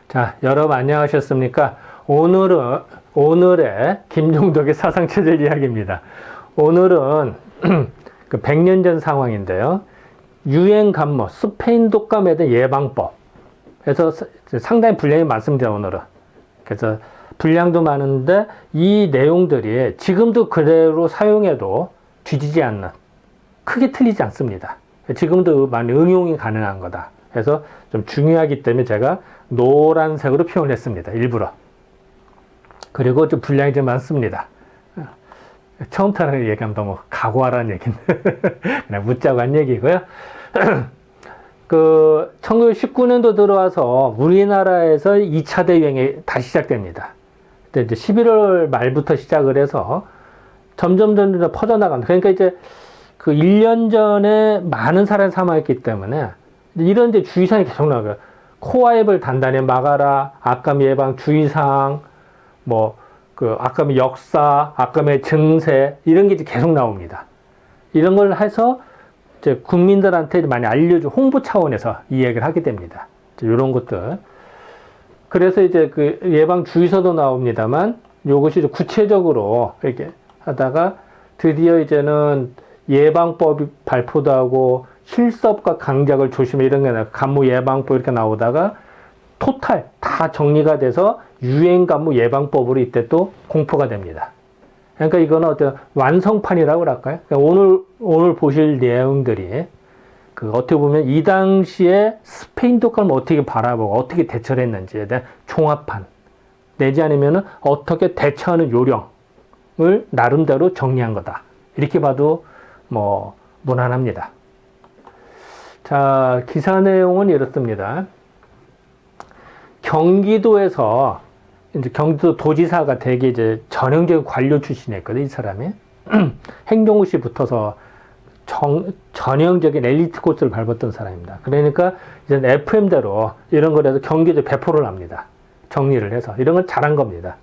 자, 여러분 안녕하셨습니까? 오늘의 김종덕의 사상체질 이야기입니다. 오늘은 그 100년 전 상황인데요. 유행 감모, 스페인 독감에 대한 예방법. 그래서 상당히 분량이 많습니다, 오늘은. 그래서 분량도 많은데 이 내용들이 지금도 그대로 사용해도 뒤지지 않는, 크게 틀리지 않습니다. 지금도 많이 응용이 가능한 거다. 그래서 좀 중요하기 때문에 제가 노란색으로 표현을 했습니다. 일부러. 그리고 좀 분량이 좀 많습니다. 처음부터 얘기하면 너무 각오하라는 얘기인데 그냥 묻자고 한 얘기고요. 1919년도 들어와서 우리나라에서 2차 대유행이 다시 시작됩니다. 그때 이제 11월 말부터 시작을 해서 점점 퍼져나간다. 그러니까 이제 그 1년 전에 많은 사람이 사망했기 때문에 이런 데 주의사항이 계속 나와요. 코와입을 단단히 막아라, 악감 예방 주의사항, 악감의 역사, 악감의 증세, 이런 게 이제 계속 나옵니다. 이런 걸 해서 이제 국민들한테 많이 알려줘, 홍보 차원에서 이 얘기를 하게 됩니다. 이런 것들. 그래서 이제 그 예방 주의서도 나옵니다만, 요것이 이제 구체적으로 이렇게 하다가 드디어 이제는 예방법이 발표도 하고, 실습과 강작을 조심해 이런 게 나와요. 감모 예방법 이렇게 나오다가 토탈 다 정리가 돼서 유행 감모 예방법으로 이때 또 공포가 됩니다. 그러니까 이거는 어떤 완성판이라고 할까요? 그러니까 오늘 보실 내용들이 어떻게 보면 이 당시에 스페인 독감을 어떻게 바라보고 어떻게 대처를 했는지에 대한 종합판 내지 아니면은 어떻게 대처하는 요령을 나름대로 정리한 거다. 이렇게 봐도 무난합니다. 자, 기사 내용은 이렇습니다. 경기도에서 이제 경기도 도지사가 되게 이제 전형적인 관료 출신이었거든요, 이 사람이. 행정고시 붙어서 전형적인 엘리트 코스를 밟았던 사람입니다. 그러니까 이제 FM대로 이런 거에서 경기도 배포를 합니다. 정리를 해서. 이런 걸 잘한 겁니다.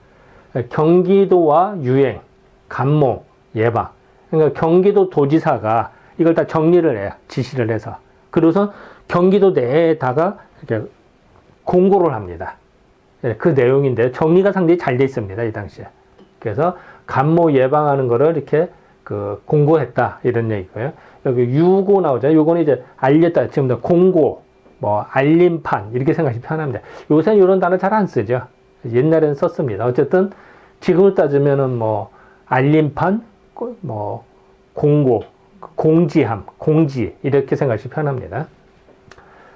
경기도와 유행, 감모, 예방. 그러니까 경기도 도지사가 이걸 다 정리를 해요. 지시를 해서. 그래서 경기도 내에다가 이렇게 공고를 합니다. 그 내용인데 정리가 상당히 잘 돼 있습니다. 이 당시에. 그래서 감모 예방하는 거를 이렇게 공고했다. 이런 얘기고요. 여기 유고 나오죠. 요거는 이제 알렸다. 지금 공고, 알림판 이렇게 생각하시면 편합니다. 요새는 이런 단어 잘 안 쓰죠. 옛날에는 썼습니다. 어쨌든 지금을 따지면은 알림판, 공고, 공지함, 공지 이렇게 생각하시면 편합니다.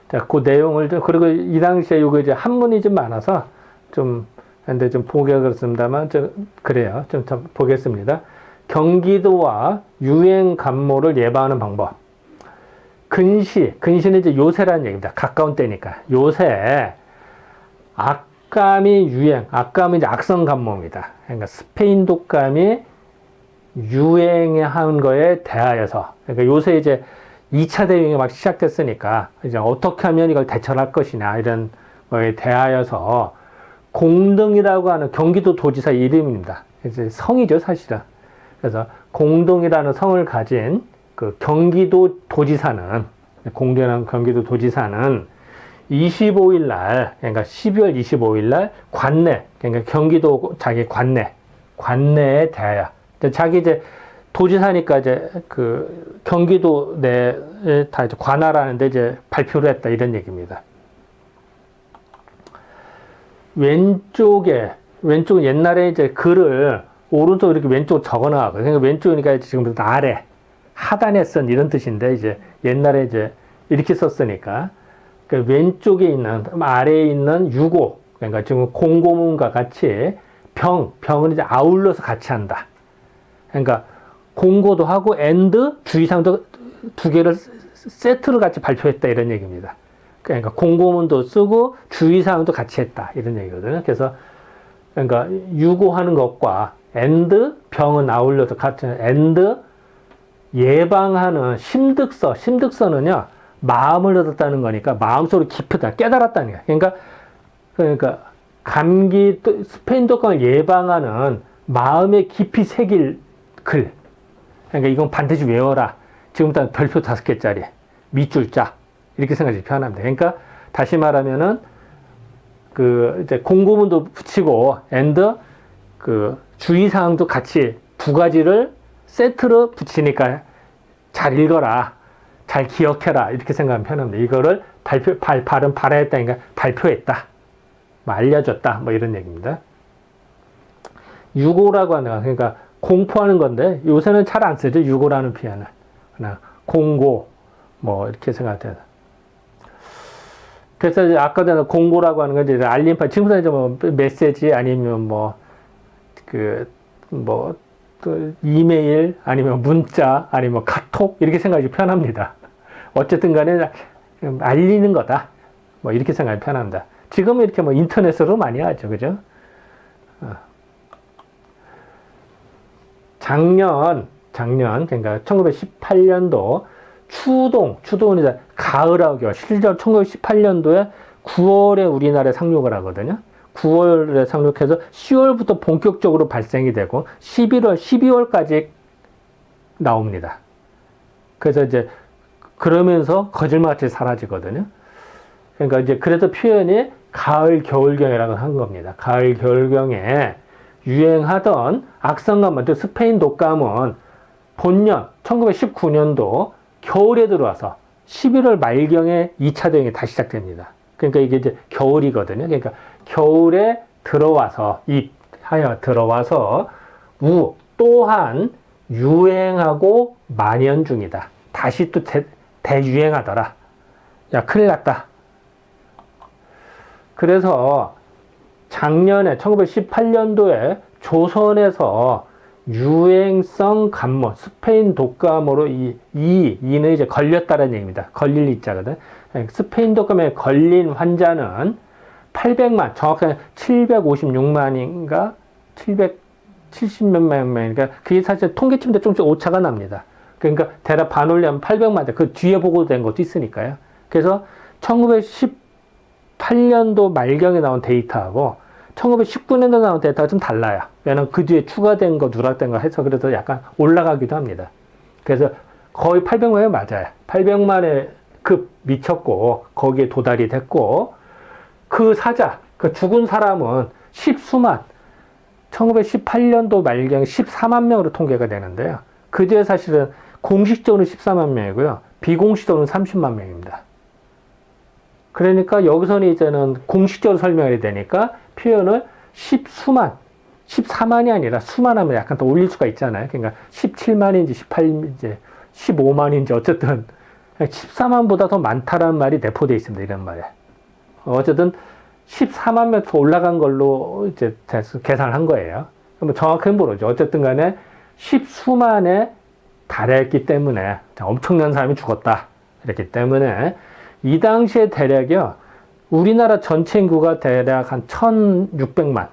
자, 그 내용을 그리고 이 당시에 요거 이제 한문이 좀 많아서 근데 좀 보기가 그렇습니다만 그래요. 좀 보겠습니다. 경기도와 유행 감모를 예방하는 방법. 근시는 이제 요새라는 얘기입니다. 가까운 때니까. 요새 악감이 유행, 악감은 이제 악성 감모입니다. 그러니까 스페인 독감이 유행한 거에 대하여서, 그러니까 요새 이제 2차 대유행이 막 시작됐으니까, 이제 어떻게 하면 이걸 대처할 것이냐, 이런 거에 대하여서, 공동이라고 하는 경기도 도지사 이름입니다. 이제 성이죠, 사실은. 그래서 공동이라는 성을 가진 경기도 도지사는, 공동이라는 경기도 도지사는 25일 날, 그러니까 12월 25일 날 그러니까 경기도 자기 관내에 대하여, 자기 이제 도지사니까 이제 경기도 내에 다 이제 관할하는데 이제 발표를 했다 이런 얘기입니다. 왼쪽 옛날에 이제 글을 오른쪽 이렇게 왼쪽 적어놔가지고 그러니까 왼쪽이니까 지금 아래 하단에 쓴 이런 뜻인데 이제 옛날에 이제 이렇게 썼으니까 왼쪽에 있는 아래에 있는 유고 그러니까 지금 공고문과 같이 병은 이제 아울러서 같이 한다. 그러니까 공고도 하고 주의사항도 두 개를 세트로 같이 발표했다 이런 얘기입니다. 그러니까 공고문도 쓰고 주의사항도 같이 했다 이런 얘기거든요. 그래서 그러니까 유고하는 것과 병은 아울러서 같이 예방하는 심득서는요 마음을 얻었다는 거니까 마음속으로 깊다 깨달았다는 거예요. 그러니까 감기 스페인 독감을 예방하는 마음에 깊이 새길 글. 그러니까 이건 반드시 외워라. 지금부터 별표 5개짜리 밑줄 짝 이렇게 생각하시면 편합니다. 그러니까 다시 말하면은 그 이제 공고문도 붙이고 and 그 주의사항도 같이 두 가지를 세트로 붙이니까 잘 읽어라, 잘 기억해라 이렇게 생각하면 편합니다. 이거를 발음 발화했다니까 발표했다, 뭐 알려줬다, 뭐 이런 얘기입니다. 유고라고 하는 거, 그러니까 공포하는 건데 요새는 잘 안 쓰죠. 유고라는 표현은 그냥 공고 뭐 이렇게 생각해요. 그래서 이제 아까 전에 공고라고 하는 건 이제 알림판, 지금부터 이제 뭐 메시지 아니면 또 이메일 아니면 문자 아니면 카톡 이렇게 생각하기 편합니다. 어쨌든 간에 알리는 거다, 뭐 이렇게 생각하기 편합니다. 지금은 이렇게 뭐 인터넷으로 많이 하죠, 그죠? 작년 그러니까 1918년도 추동은 이제 가을하고 실제로 1918년도에 9월에 우리나라에 상륙을 하거든요. 9월에 상륙해서 10월부터 본격적으로 발생이 되고 12월까지 나옵니다. 그래서 이제 그러면서 거짓말같이 사라지거든요. 그러니까 이제 그래서 표현이 가을 겨울경이라고 한 겁니다. 가을 겨울경에 유행하던 악성감은, 또 스페인 독감은 본년 1919년도 겨울에 들어와서 11월 말경에 2차 대응이 다시 시작됩니다. 그러니까 이게 이제 겨울이거든요. 그러니까 겨울에 들어와서 또한 유행하고 만연 중이다. 다시 또 대유행하더라. 야, 큰일 났다. 그래서 작년에 1918년도에 조선에서 유행성 감염, 스페인 독감으로 이는 이제 걸렸다는 얘기입니다. 걸릴 이자거든. 스페인 독감에 걸린 환자는 800만, 정확하게 756만인가 770몇 명인가, 그게 사실 통계치인데 조금씩 오차가 납니다. 그러니까 대략 반올리하면 800만, 그 뒤에 보고된 것도 있으니까요. 그래서 1918년도 말경에 나온 데이터하고 1919년도 나온 데이터가 좀 달라요. 왜냐면 그 뒤에 추가된 거, 누락된 거 해서 그래서 약간 올라가기도 합니다. 그래서 거의 800만이 맞아요. 800만에 급 미쳤고, 거기에 도달이 됐고, 그 죽은 사람은 십수만, 1918년도 말경 14만 명으로 통계가 되는데요. 그 뒤에 사실은 공식적으로 14만 명이고요. 비공식적으로는 30만 명입니다. 그러니까 여기서는 이제는 공식적으로 설명이 되니까 표현을 14만이 아니라 수만 하면 약간 더 올릴 수가 있잖아요. 그러니까 17만인지 15만인지 어쨌든 14만보다 더 많다라는 말이 내포되어 있습니다. 이런 말에. 어쨌든 14만 명 더 올라간 걸로 이제 계산을 한 거예요. 뭐 정확하게 모르죠. 어쨌든 간에 십수만에 달했기 때문에 엄청난 사람이 죽었다. 그랬기 때문에 이 당시에 대략이요, 우리나라 전체 인구가 대략 한 1600만,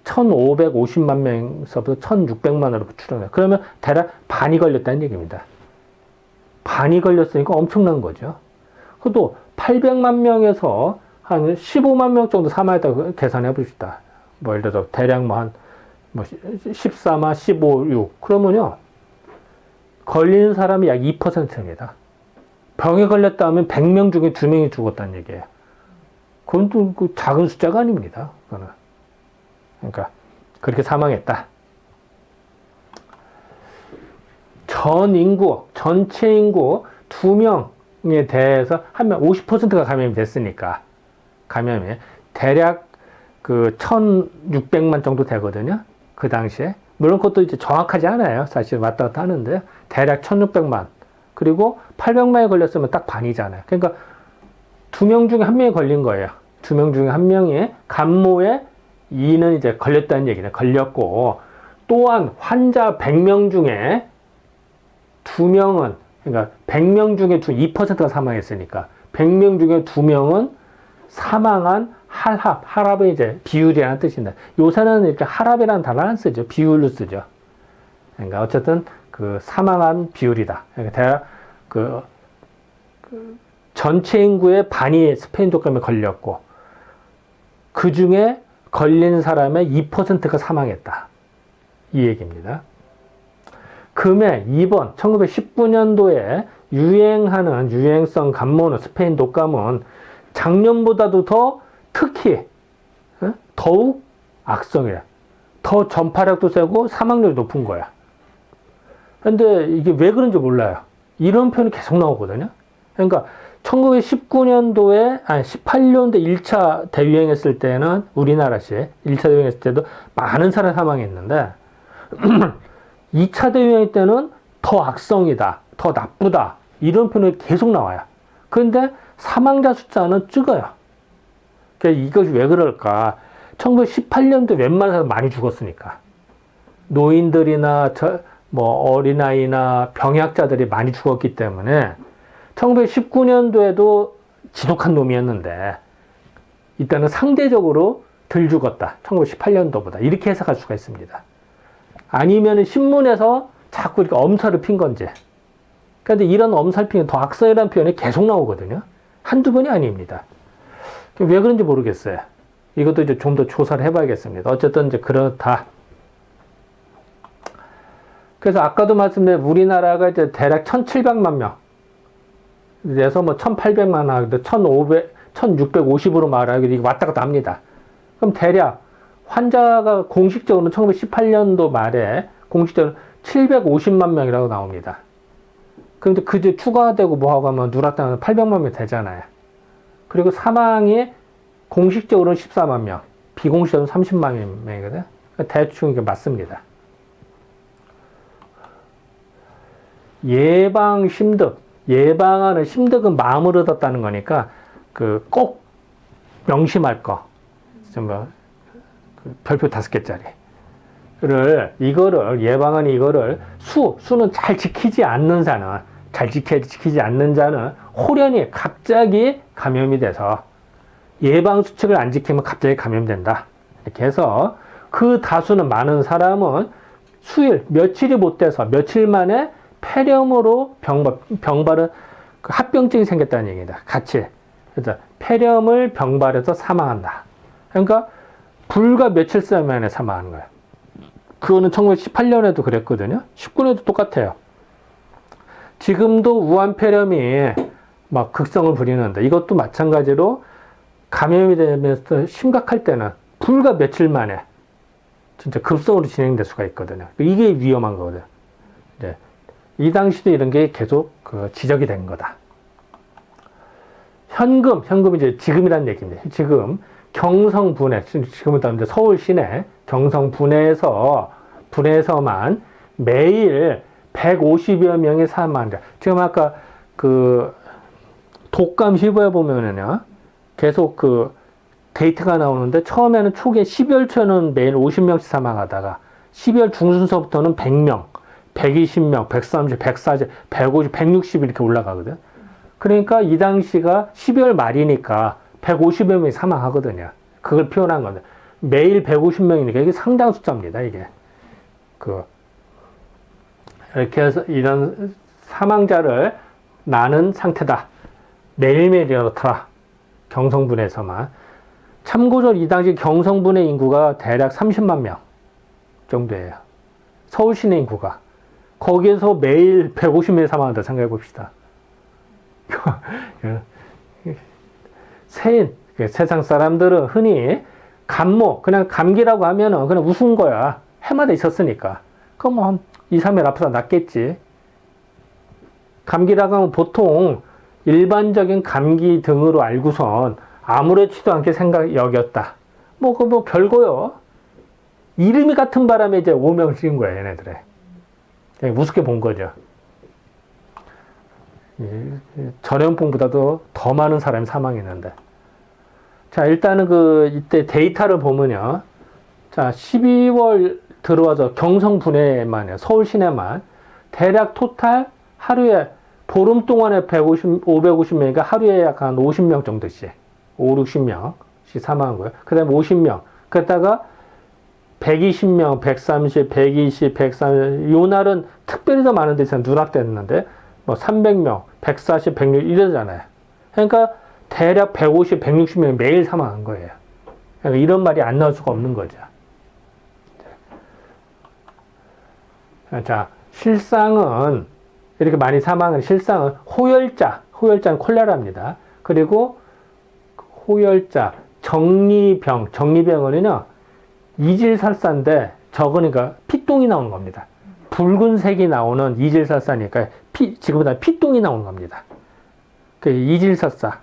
1550만 명에서부터 1600만으로 추정해요. 그러면 대략 반이 걸렸다는 얘기입니다. 반이 걸렸으니까 엄청난 거죠. 그것도 800만 명에서 한 15만 명 정도 사망했다고 계산해 봅시다. 뭐 예를 들어서 대략 뭐 14만, 15, 6. 그러면요, 걸리는 사람이 약 2%입니다. 병에 걸렸다 하면 100명 중에 2명이 죽었다는 얘기예요. 그건 또 작은 숫자가 아닙니다. 그거는. 그러니까 그렇게 사망했다. 전체 인구 2명에 대해서 한 명 50%가 감염이 됐으니까, 감염이 대략 1600만 정도 되거든요. 그 당시에. 물론 그것도 이제 정확하지 않아요. 사실 왔다 갔다 하는데 대략 1600만. 그리고 800만에 걸렸으면 딱 반이잖아요. 그러니까 2명 중에 1명이 걸린 거예요. 2명 중에 1명이 감모에 이는 이제 걸렸다는 얘기네. 걸렸고, 또한 환자 100명 중에 2명은, 그러니까 100명 중에 2%가 사망했으니까 100명 중에 2명은 사망한 할합은 이제 비율이라는 뜻인데, 요새는 이렇게 할합이라는 단어를 안 쓰죠. 비율로 쓰죠. 그러니까 어쨌든 사망한 비율이다. 그러니까 대략 전체 인구의 반이 스페인 독감에 걸렸고, 그 중에 걸린 사람의 2%가 사망했다. 이 얘기입니다. 금해 이번 1919년도에 유행하는 유행성 감모는, 스페인 독감은 작년보다도 더 특히 더욱 악성이야. 더 전파력도 세고 사망률이 높은 거야. 근데 이게 왜 그런지 몰라요. 이런 표현이 계속 나오거든요. 그러니까 1919년도에, 아니 18년도 1차 대유행했을 때는 우리나라시 1차 대유행했을 때도 많은 사람이 사망했는데 2차 대유행 때는 더 악성이다, 더 나쁘다 이런 표현이 계속 나와요. 그런데 사망자 숫자는 적어요. 그러니까 이것이 왜 그럴까? 1918년도 웬만한 사람 많이 죽었으니까. 노인들이나 어린아이나 병약자들이 많이 죽었기 때문에 1919년도에도 지독한 놈이었는데 이때는 상대적으로 덜 죽었다. 1918년도보다. 이렇게 해석할 수가 있습니다. 아니면 신문에서 자꾸 이렇게 엄살을 핀 건지. 그런데 이런 엄살핑이 더 악성이라는 표현이 계속 나오거든요. 한두 번이 아닙니다. 왜 그런지 모르겠어요. 이것도 이제 좀 더 조사를 해봐야겠습니다. 어쨌든 이제 그렇다. 그래서 아까도 말씀드린 우리나라가 이제 대략 1,700만 명. 그래서 1,800만 하기도 1,650으로 말하기도 이게 왔다 갔다 합니다. 그럼 대략 환자가 공식적으로는 1918년도 말에 공식적으로 750만 명이라고 나옵니다. 그런데 그제 추가되고 뭐하고 하면 누락당하면 800만 명 되잖아요. 그리고 사망이 공식적으로는 14만 명, 비공식적으로는 30만 명이거든. 대충 이게 맞습니다. 예방 심득. 예방하는 심득은 마음을 얻었다는 거니까 꼭 명심할 거. 별표 5개짜리. 이거를 예방하는 이거를 수는 잘 지키지 않는 자는 지키지 않는 자는 호련히 갑자기 감염이 돼서 예방 수칙을 안 지키면 갑자기 감염된다. 이렇게 해서 그 다수는 많은 사람은 며칠이 못 돼서 며칠 만에 폐렴으로 병발은 합병증이 생겼다는 얘기입니다. 같이. 그래서 폐렴을 병발해서 사망한다. 그러니까 불과 며칠 만에 사망하는 거예요. 그거는 1918년에도 그랬거든요. 19년에도 똑같아요. 지금도 우한폐렴이 막 극성을 부리는데 이것도 마찬가지로 감염이 되면서 심각할 때는 불과 며칠 만에 진짜 급성으로 진행될 수가 있거든요. 이게 위험한 거거든요. 이제 이 당시도 이런 게 계속 지적이 된 거다. 현금 이제 지금이란 얘기입니다. 지금 경성 분해, 지금부터 이제 서울 시내 경성 분해에서만 매일 150여 명이 사망한다. 지금 아까 독감 15에 보면은요, 계속 데이터가 나오는데 처음에는 초기에 12월 초에는 매일 50명씩 사망하다가 12월 중순서부터는 100명, 120명, 130, 140, 150, 160 이렇게 올라가거든. 그러니까 이 당시가 12월 말이니까 150여 명이 사망하거든요. 그걸 표현한 건데 매일 150명이니까 이게 상당한 숫자입니다. 이게 이렇게 해서 이런 사망자를 나는 상태다. 매일매일 이렇더라. 경성분해에서만. 참고로 이 당시 경성분해 인구가 대략 30만 명 정도예요. 서울 시내 인구가. 거기에서 매일 150명이 사망한다 생각해 봅시다. 세상 사람들은 흔히 그냥 감기라고 하면은 그냥 웃은 거야. 해마다 있었으니까. 그럼 한 2, 3일 앞서서 낫겠지. 감기라고 하면 보통 일반적인 감기 등으로 알고선 아무렇지도 않게 여겼다. 그거 별거요. 이름이 같은 바람에 이제 오명을 찍은 거야, 얘네들에. 그냥 우습게 본 거죠. 전염병보다도 더 많은 사람이 사망했는데. 자, 일단은 이때 데이터를 보면요. 자, 12월 들어와서 경성 분해만요. 서울 시내만. 대략 토탈 하루에 보름 동안에 550명이니까 하루에 약간 50명 정도씩. 5, 60명씩 사망한 거예요. 그 다음에 50명. 그러다가 120명, 130, 120, 130. 요 날은 특별히 더 많은 데서 누락됐는데, 300명, 140, 160 이러잖아요. 그러니까 대략 150, 160명 매일 사망한 거예요. 그러니까 이런 말이 안 나올 수가 없는 거죠. 자, 실상은, 이렇게 많이 사망한 실상은 호열자는 콜레라입니다. 그리고 호열자, 정리병은요, 이질살사인데, 저거니까 피똥이 나오는 겁니다. 붉은색이 나오는 이질살사니까, 지금보다 피똥이 나오는 겁니다. 그 이질살사.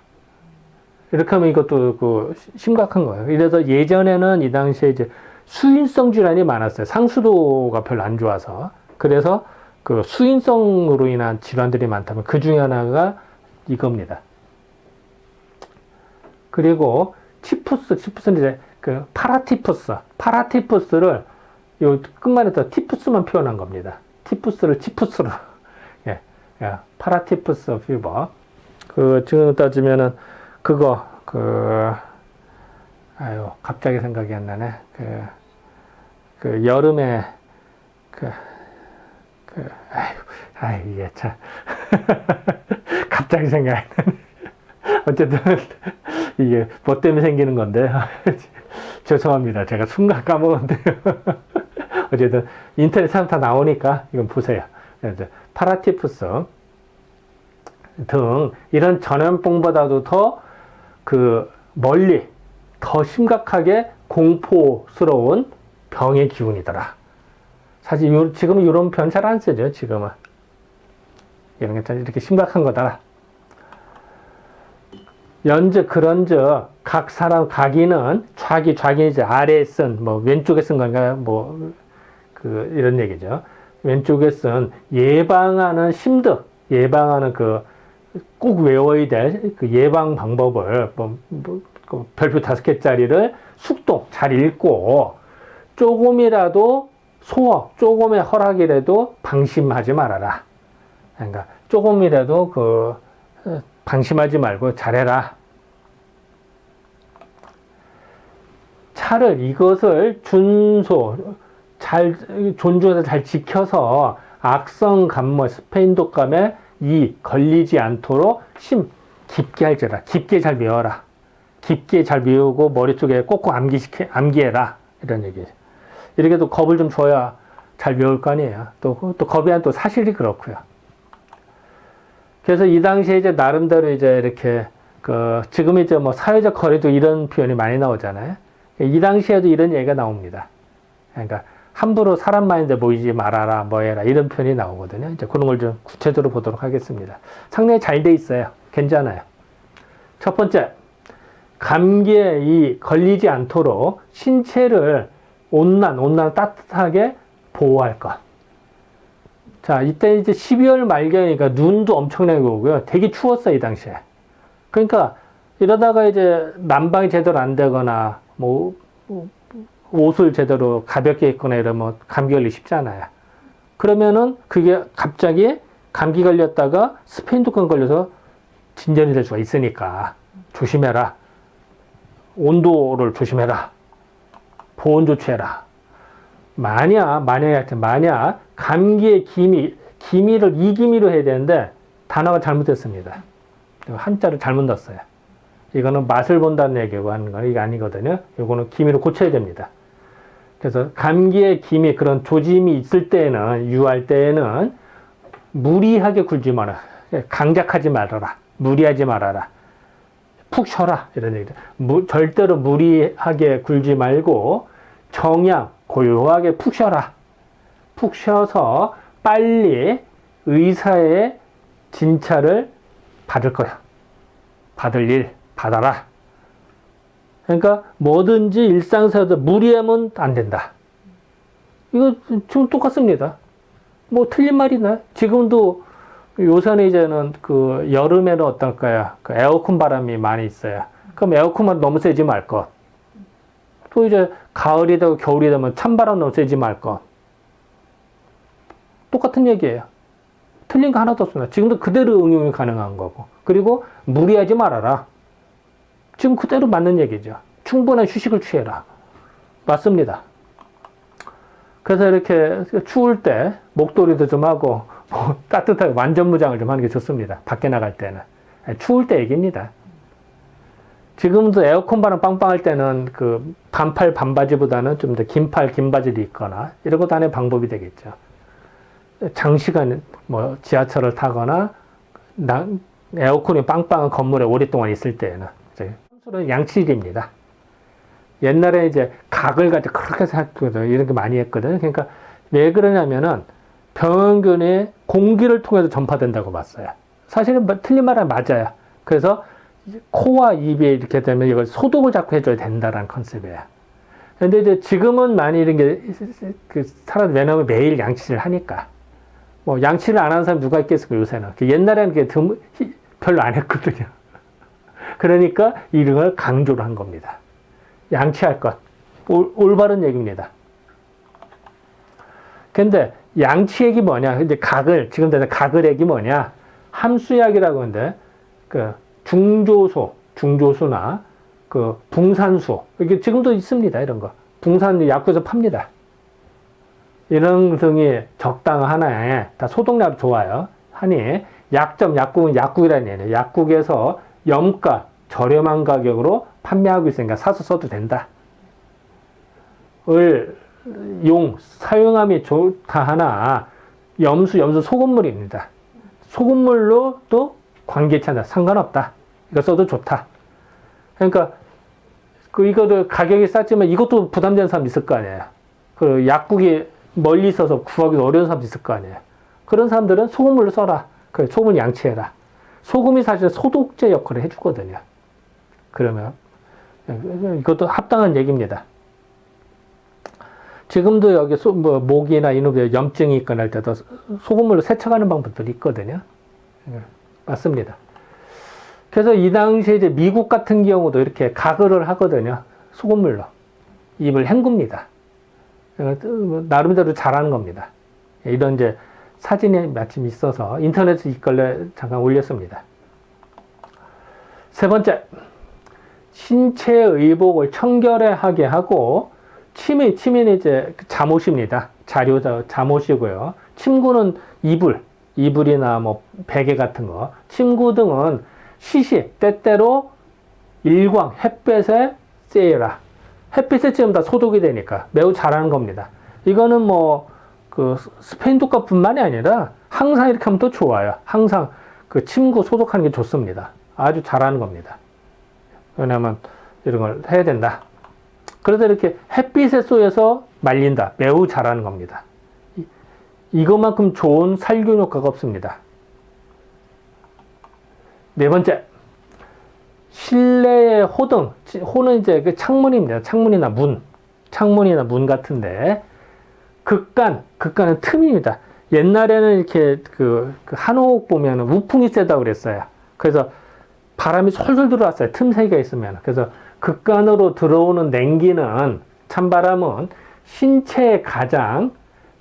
이렇게 하면 이것도 심각한 거예요. 그래서 예전에는 이 당시에 이제 수인성 질환이 많았어요. 상수도가 별로 안 좋아서. 그래서 그 수인성으로 인한 질환들이 많다면 그 중에 하나가 이겁니다. 그리고 치푸스는 이제 그 파라티푸스를 요 끝말에다 티푸스만 표현한 겁니다. 티푸스를 치푸스로. 예, 파라티푸스 피버. 지금 따지면은 갑자기 생각이 안 나네. 여름에, 이게 참. 갑자기 생각이 안 나네. 어쨌든, 이게 뭐 때문에 생기는 건데. 죄송합니다. 제가 순간 까먹었는데요. 어쨌든, 인터넷 찾으면 다 나오니까, 이건 보세요. 파라티푸스 등, 이런 전염병보다도 더 멀리, 더 심각하게 공포스러운 병의 기운이더라. 사실 지금은 이런 표현 잘 안 쓰죠, 지금은. 이런 게 이렇게 심각한 거다. 그런즉 각 사람 각인은 좌기 이제 아래에 쓴 왼쪽에 쓴 건가 이런 얘기죠. 왼쪽에 쓴 예방하는 심득, 예방하는 꼭 외워야 될 그 예방 방법을 별표 5개짜리를 숙동 잘 읽고 조금이라도 조금의 허락이라도 방심하지 말아라. 그러니까 조금이라도 방심하지 말고 잘해라. 이것을 존중해서 잘 지켜서 악성 감염, 스페인 독감에 걸리지 않도록 깊게 할지라. 깊게 잘 외워라. 깊게 잘 외우고 머릿속에 꼭꼭 암기해라. 이런 얘기죠. 이렇게 또 겁을 좀 줘야 잘 외울 거 아니에요. 또 겁이 한 또 사실이 그렇고요. 그래서 이 당시에 이제 나름대로 이제 이렇게 지금 이제 사회적 거리도 이런 표현이 많이 나오잖아요. 이 당시에도 이런 얘기가 나옵니다. 그러니까 함부로 사람 많은데 모이지 말아라, 해라, 이런 표현이 나오거든요. 이제 그런 걸 좀 구체적으로 보도록 하겠습니다. 상당히 잘 돼 있어요. 괜찮아요. 첫 번째, 감기에 걸리지 않도록 신체를 온난 따뜻하게 보호할 것. 자, 이때 이제 12월 말경이니까 눈도 엄청나게 오고요. 되게 추웠어요, 이 당시에. 그러니까 이러다가 이제 난방이 제대로 안 되거나, 옷을 제대로 가볍게 입거나 이러면 감기 걸리기 쉽잖아요. 그러면은 그게 갑자기 감기 걸렸다가 스페인 독감 걸려서 진전이 될 수가 있으니까 조심해라. 온도를 조심해라. 보온 조치해라. 만약 감기의 기미를 이기미로 해야 되는데 단어가 잘못됐습니다. 한자를 잘못 넣었어요. 이거는 맛을 본다는 얘기고 하는 건 이게 아니거든요. 이거는 기미로 고쳐야 됩니다. 그래서 감기의 기미, 그런 조짐이 있을 때에는, 유할 때에는 무리하게 굴지 마라. 강작하지 말아라. 무리하지 말아라. 푹 쉬어라. 이런 얘기죠. 절대로 무리하게 굴지 말고 정량, 고요하게 푹 쉬어라. 푹 쉬어서 빨리 의사의 진찰을 받을 거야. 받을 일, 받아라. 그러니까 뭐든지 일상생활에서 무리하면 안 된다. 이거 지금 똑같습니다. 틀린 말이나? 지금도 요새는 이제는 여름에는 어떨까요? 에어컨 바람이 많이 있어요. 그럼 에어컨만 너무 세지 말 것. 또 이제 가을이 되고 겨울이 되면 찬바람 너무 세지 말 것. 똑같은 얘기예요. 틀린 거 하나도 없습니다. 지금도 그대로 응용이 가능한 거고. 그리고 무리하지 말아라. 지금 그대로 맞는 얘기죠. 충분한 휴식을 취해라. 맞습니다. 그래서 이렇게 추울 때 목도리도 좀 하고 따뜻하게 완전 무장을 좀 하는 게 좋습니다. 밖에 나갈 때는. 추울 때 얘기입니다. 지금도 에어컨 바람 빵빵할 때는 반팔 반바지보다는 좀 더 긴팔 긴바지를 입거나 이런 것도 하나의 방법이 되겠죠. 장시간 지하철을 타거나 에어컨이 빵빵한 건물에 오랫동안 있을 때는. 함수는 양치질입니다. 옛날에 이제 각을 가지고 그렇게 생각하거든요. 이런 게 많이 했거든요. 그러니까 왜 그러냐면은 병원균이 공기를 통해서 전파된다고 봤어요. 사실은 틀린 말은 맞아요. 그래서 코와 입에 이렇게 되면 이걸 소독을 자꾸 해줘야 된다라는 컨셉이에요. 근데 이제 지금은 많이 이런 게, 사람, 왜냐면 매일 양치를 하니까. 뭐, 양치를 안 하는 사람 누가 있겠습니까, 요새는. 옛날에는 그게 별로 안 했거든요. 그러니까 이런 걸 강조를 한 겁니다. 양치할 것. 올바른 얘기입니다. 근데 양치액이 뭐냐? 이제 지금 되는 가글액이 뭐냐? 함수약이라고 하는데, 중조수나, 붕산수. 이게 지금도 있습니다, 이런 거. 붕산 약국에서 팝니다. 이런 등이 적당 하나에 다 소독약 좋아요. 하니, 약국은 약국이라는 얘기예요. 약국에서 염가, 저렴한 가격으로 판매하고 있으니까 사서 써도 된다. 사용함이 좋다 하나, 염수 소금물입니다. 소금물로 또 관계치 않다. 상관없다. 이거 써도 좋다. 그러니까, 이거도 가격이 쌌지만 이것도 부담되는 사람 있을 거 아니에요. 약국이 멀리 있어서 구하기 어려운 사람 있을 거 아니에요. 그런 사람들은 소금물로 써라. 소금을 양치해라. 소금이 사실 소독제 역할을 해주거든요. 그러면, 이것도 합당한 얘기입니다. 지금도 여기 목이나 이놈의 염증이 있거나 할 때도 소금물로 세척하는 방법들이 있거든요. 맞습니다. 그래서 이 당시에 이제 미국 같은 경우도 이렇게 가글을 하거든요. 소금물로. 입을 헹굽니다. 나름대로 잘하는 겁니다. 이런 이제 사진이 마침 있어서 인터넷에 있길래 잠깐 올렸습니다. 세 번째, 신체 의복을 청결하게 하고 침은 이제 잠옷입니다. 잠옷이고요. 침구는 이불이나 뭐 베개 같은 거. 침구 등은 때때로 일광, 햇볕에 쐬라. 햇빛에 쬐면 다 소독이 되니까 매우 잘하는 겁니다. 이거는 스페인 독감뿐만이 아니라 항상 이렇게 하면 또 좋아요. 항상 침구 소독하는 게 좋습니다. 아주 잘하는 겁니다. 왜냐하면 이런 걸 해야 된다. 그래서 이렇게 햇빛에 쏘여서 말린다. 매우 잘하는 겁니다. 이것만큼 좋은 살균 효과가 없습니다. 네 번째, 실내의 호는 이제 창문입니다. 창문이나 문 같은데, 극간은 틈입니다. 옛날에는 이렇게 한옥 보면 우풍이 세다고 그랬어요. 그래서 바람이 솔솔 들어왔어요. 틈새가 있으면. 그래서 극간으로 들어오는 냉기는, 찬바람은 신체에 가장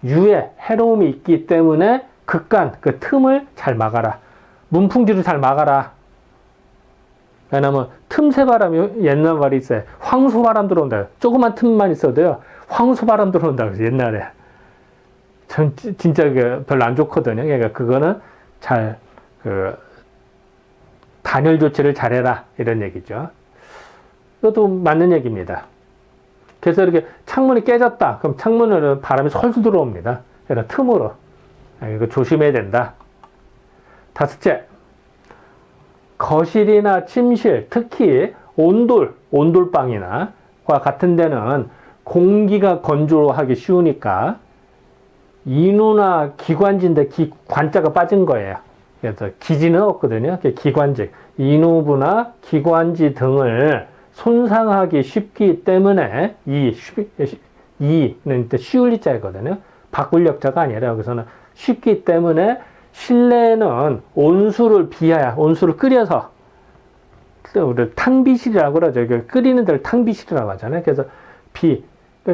해로움이 있기 때문에 틈을 잘 막아라. 문풍지를 잘 막아라. 왜냐면 틈새 바람이 옛날 말이 있어요. 황소바람 들어온다. 조그만 틈만 있어도요. 황소바람 들어온다. 그래서 옛날에. 전 진짜 별로 안 좋거든요. 그러니까 그거는 단열 조치를 잘해라. 이런 얘기죠. 이것도 맞는 얘기입니다. 그래서 이렇게 창문이 깨졌다. 그럼 창문으로 바람이 솔솔 들어옵니다. 그래서 틈으로. 이거 조심해야 된다. 다섯째, 거실이나 침실, 특히 온돌방이나 같은 데는 공기가 건조하기 쉬우니까 인후나 기관지인데 관자가 빠진 거예요. 그래서 기지는 없거든요. 기관지, 인후부나 기관지 등을 손상하기 쉽기 때문에 이는 쉬울 리자이거든요. 바꿀 역자가 아니라 여기서는 쉽기 때문에 실내에는 온수를 끓여서, 우리 탕비실이라고 그러죠. 끓이는 데를 탕비실이라고 하잖아요. 그래서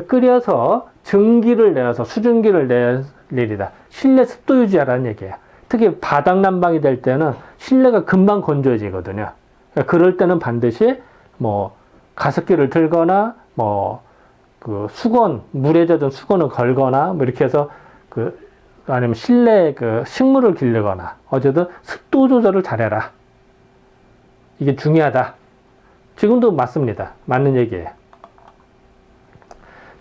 끓여서 전기를 내어서 수증기를 내리다. 실내 습도 유지하라는 얘기예요. 특히 바닥 난방이 될 때는 실내가 금방 건조해지거든요. 그럴 때는 반드시 가습기를 들거나 물에 젖은 수건을 걸거나 이렇게 해서 아니면 실내에 식물을 기르거나 어쨌든 습도 조절을 잘해라. 이게 중요하다. 지금도 맞습니다. 맞는 얘기예요.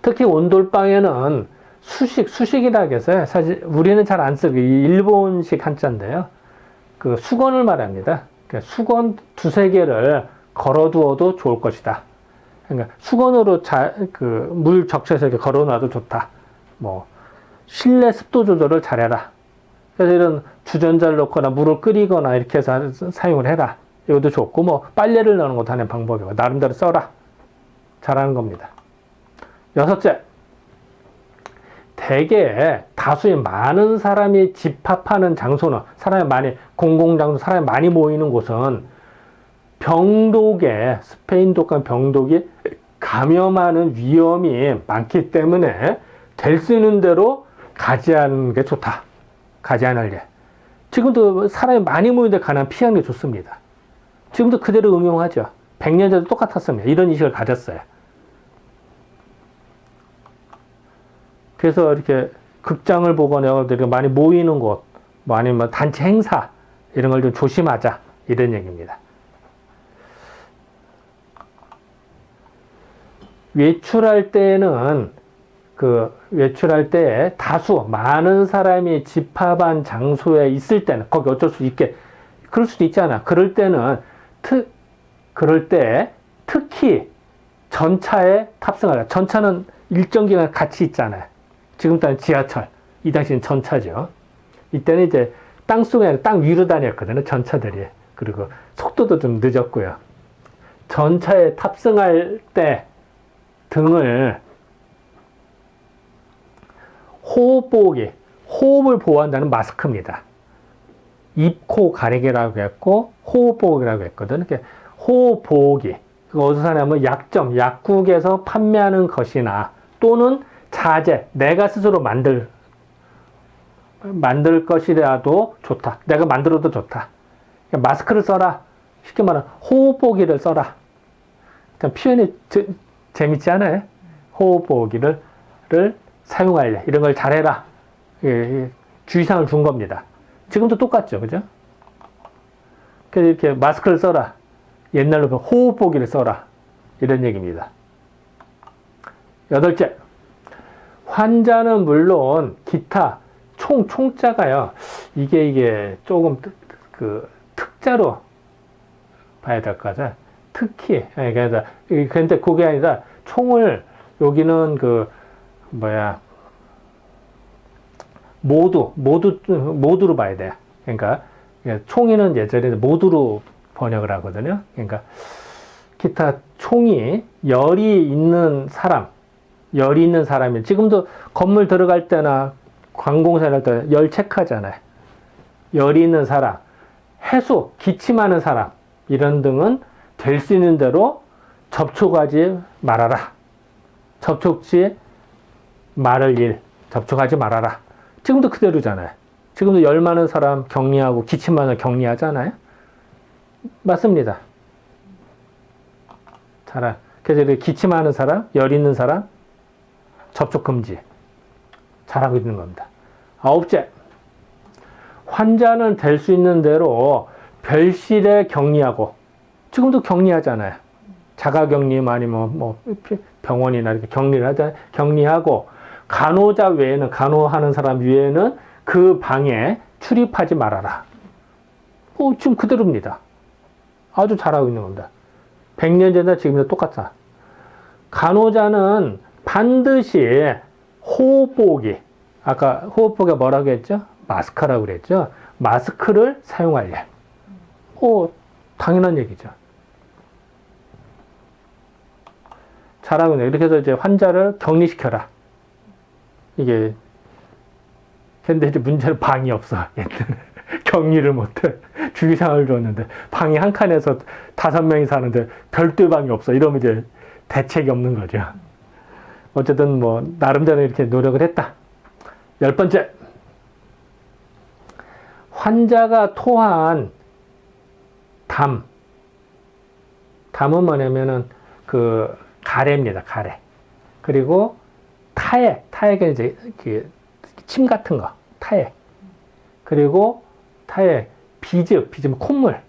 특히 온돌방에는 수식이라고 해서 사실 우리는 잘 안 쓰고 일본식 한자인데요. 수건을 말합니다. 수건 두세 개를 걸어두어도 좋을 것이다. 그러니까 수건으로 물 적셔서 이렇게 걸어놔도 좋다. 뭐, 실내 습도 조절을 잘해라. 그래서 이런 주전자를 넣거나 물을 끓이거나 이렇게 해서 사용을 해라. 이것도 좋고, 뭐, 빨래를 넣는 것도 하나의 방법이고, 나름대로 써라. 잘하는 겁니다. 여섯째, 대개 다수의 많은 사람이 집합하는 장소는, 사람이 많이, 공공장소, 사람이 많이 모이는 곳은 병독에, 스페인 독감 병독이 감염하는 위험이 많기 때문에 될 수 있는 대로 가지 않는 게 좋다. 가지 않을 일. 지금도 사람이 많이 모이는 데 가난 피하는 게 좋습니다. 지금도 그대로 응용하죠. 100년 전에도 똑같았습니다. 이런 인식을 가졌어요. 그래서 이렇게 극장을 보거나 많이 모이는 곳, 뭐 아니면 단체 행사, 이런 걸 좀 조심하자. 이런 얘기입니다. 외출할 때는 외출할 때 다수 많은 사람이 집합한 장소에 있을 때는 거기 어쩔 수 있게 그럴 수도 있잖아. 그럴 때 특히 전차에 탑승하라. 전차는 일정 기간 같이 있잖아요. 지금 따는 지하철, 이 당시는 전차죠. 이때는 이제 땅 속에 아니라 땅 위로 다녔거든요. 전차들이. 그리고 속도도 좀 늦었고요. 전차에 탑승할 때 등을 호흡을 보호한다는 마스크입니다. 입, 코 가리개라고 했고 호흡보호기라고 했거든요. 호흡보호기. 그거 어디서 사냐면 약국에서 판매하는 것이나 또는 자재, 내가 스스로 만들 것이라도 좋다. 내가 만들어도 좋다. 마스크를 써라. 쉽게 말하면 호흡보호기를 써라. 표현이 재밌지 않아요? 호흡보호기를 사용할래. 이런 걸 잘해라. 주의사항을 준 겁니다. 지금도 똑같죠. 그죠? 그래서 이렇게 마스크를 써라. 옛날로 호흡보호기를 써라. 이런 얘기입니다. 여덟째. 환자는 물론 기타 총자가요. 이게 조금 특자로 봐야 될 것 같아요. 특히 그런데 그게 아니라 총을 여기는 모두로 봐야 돼요. 그러니까 총이는 예전에 모두로 번역을 하거든요. 그러니까 기타 총이 열이 있는 사람이 지금도 건물 들어갈 때나 관공서를 할 때 열 체크하잖아요. 열이 있는 사람, 기침하는 사람 이런 등은 될 수 있는 대로 접촉하지 말아라. 접촉하지 말아라. 지금도 그대로잖아요. 지금도 열 많은 사람 격리하고 기침 많은 사람 격리하잖아요. 맞습니다. 그래서 기침하는 사람, 열 있는 사람 접촉 금지. 잘하고 있는 겁니다. 아홉째, 환자는 될 수 있는 대로 별실에 격리하고, 지금도 격리하잖아요. 자가격리 아니면 병원이나 이렇게 격리를 하잖아요. 격리하고, 간호하는 사람 외에는 그 방에 출입하지 말아라. 지금 그대로입니다. 아주 잘하고 있는 겁니다. 100년 전이나 지금이나 똑같아. 간호자는 반드시 호흡보호기, 아까 호흡보호기가 뭐라고 했죠? 마스크라고 그랬죠? 마스크를 사용할래. 당연한 얘기죠. 잘하고 있네. 이렇게 해서 이제 환자를 격리시켜라. 근데 이제 문제는 방이 없어. 격리를 못해. 주의사항을 줬는데, 방이 한 칸에서 5명이 사는데 별도의 방이 없어. 이러면 이제 대책이 없는 거죠. 어쨌든 나름대로 이렇게 노력을 했다. 10번째. 환자가 토한 담은 뭐냐면은 가래입니다. 가래. 그리고 타액은 이제 침 같은 거, 타액. 그리고 타액, 비즙, 콧물.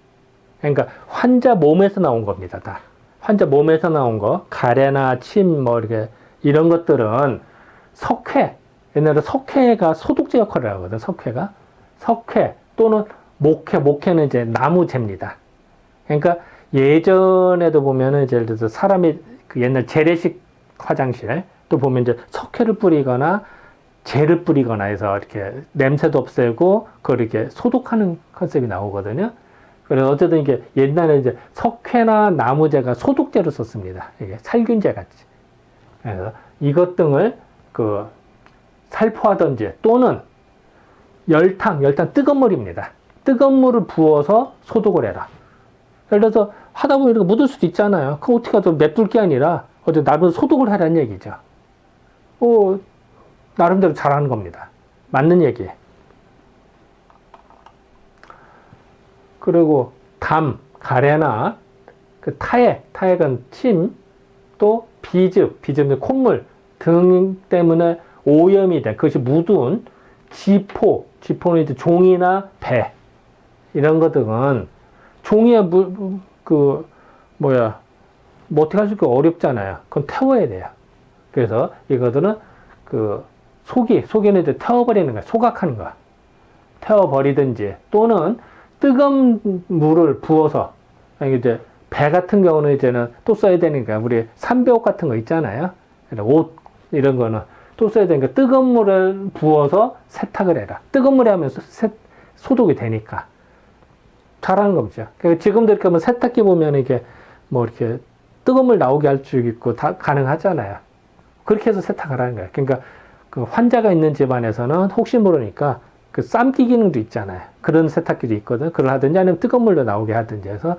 그러니까 환자 몸에서 나온 겁니다. 다. 환자 몸에서 나온 거, 가래나 침, 이런 것들은 옛날에 석회가 소독제 역할을 하거든, 석회 또는 목회는 이제 나무재입니다. 그러니까 예전에도 보면은 예를 들어서 사람이 그 옛날 재래식 화장실 또 보면 이제 석회를 뿌리거나 젤을 뿌리거나 해서 이렇게 냄새도 없애고 그걸 이렇게 소독하는 컨셉이 나오거든요. 그래서 어쨌든 이게 옛날에 이제 석회나 나무재가 소독제로 썼습니다. 이게 살균제 같이. 그래서 이것 등을 그 살포하든지 또는 열탕 뜨거운 물입니다. 뜨거운 물을 부어서 소독을 해라. 예를 들어서 하다 보면 이렇게 묻을 수도 있잖아요. 그거 어떻게 하든 냅둘 게 아니라 어제 나름 소독을 하라는 얘기죠. 나름대로 잘하는 겁니다. 맞는 얘기예요. 그리고 담, 가래나 그 타액은 침, 또 비즙, 콧물 등 때문에 오염이 된 그것이 묻은 지포는 이제 종이나 배 이런 것 등은 종이에 뭐 어떻게 할 수 있고 어렵잖아요. 그건 태워야 돼요. 그래서 이것들은 속에는 이제 태워버리는 거야. 소각하는 거야. 태워버리든지 또는 뜨거운 물을 부어서 이제 배 같은 경우는 이제는 또 써야 되니까 우리 삼배옷 같은 거 있잖아요. 옷 이런 거는 또 써야 되니까 뜨거운 물을 부어서 세탁을 해라. 뜨거운 물에 하면 소독이 되니까 잘하는 거죠. 그러니까 지금도 이렇게 하면 세탁기 보면 이게 뭐 이렇게 뜨거운 물 나오게 할 수 있고 다 가능하잖아요. 그렇게 해서 세탁을 하는 거예요. 그러니까 그 환자가 있는 집안에서는 혹시 모르니까 그 삶기 기능도 있잖아요. 그런 세탁기도 있거든. 그걸 하든지 아니면 뜨거운 물로 나오게 하든지 해서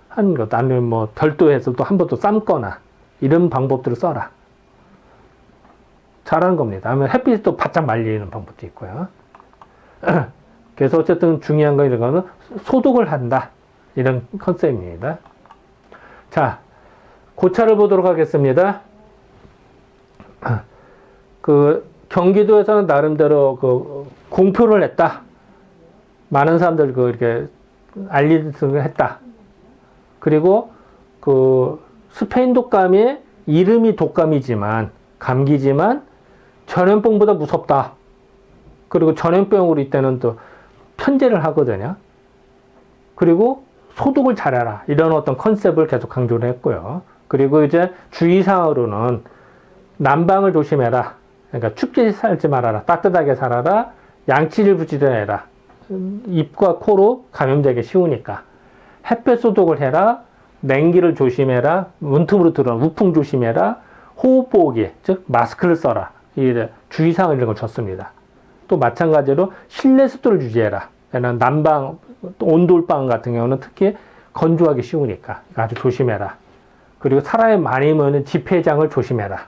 하는 것. 아니면 뭐 별도해서 또 한 번 또 삶거나 이런 방법들을 써라. 잘하는 겁니다. 아니면 햇빛이 또 바짝 말리는 방법도 있고요. 그래서 어쨌든 중요한 건 이런 거는 소독을 한다. 이런 컨셉입니다. 자, 고차를 보도록 하겠습니다. 경기도에서는 나름대로 공표를 했다. 많은 사람들 이렇게 알리를 했다. 그리고 스페인 독감이 이름이 독감이지만 감기지만 전염병보다 무섭다. 그리고 전염병으로 이때는 또 편제를 하거든요. 그리고 소독을 잘해라. 이런 어떤 컨셉을 계속 강조를 했고요. 그리고 이제 주의사항으로는 난방을 조심해라. 그러니까 춥게 살지 말아라. 따뜻하게 살아라. 양치를 부지런해라. 입과 코로 감염되기 쉬우니까. 햇볕 소독을 해라. 냉기를 조심해라. 문틈으로 들어오는 우풍 조심해라. 호흡보호기, 즉 마스크를 써라. 이 주의사항을 이런 걸 줬습니다. 또 마찬가지로 실내 습도를 유지해라. 난방, 온돌방 같은 경우는 특히 건조하기 쉬우니까 아주 조심해라. 그리고 사람이 많이 모이는 집회장을 조심해라.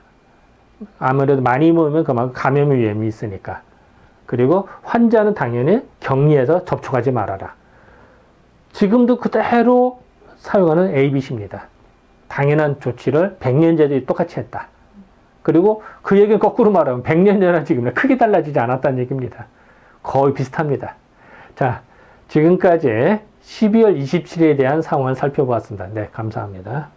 아무래도 많이 모이면 그만큼 감염 위험이 있으니까. 그리고 환자는 당연히 격리해서 접촉하지 말아라. 지금도 그대로 사용하는 ABC입니다. 당연한 조치를 100년 전에 똑같이 했다. 그리고 그 얘기는 거꾸로 말하면 100년 전이나 지금은 크게 달라지지 않았다는 얘기입니다. 거의 비슷합니다. 자, 지금까지 12월 27일에 대한 상황을 살펴보았습니다. 네, 감사합니다.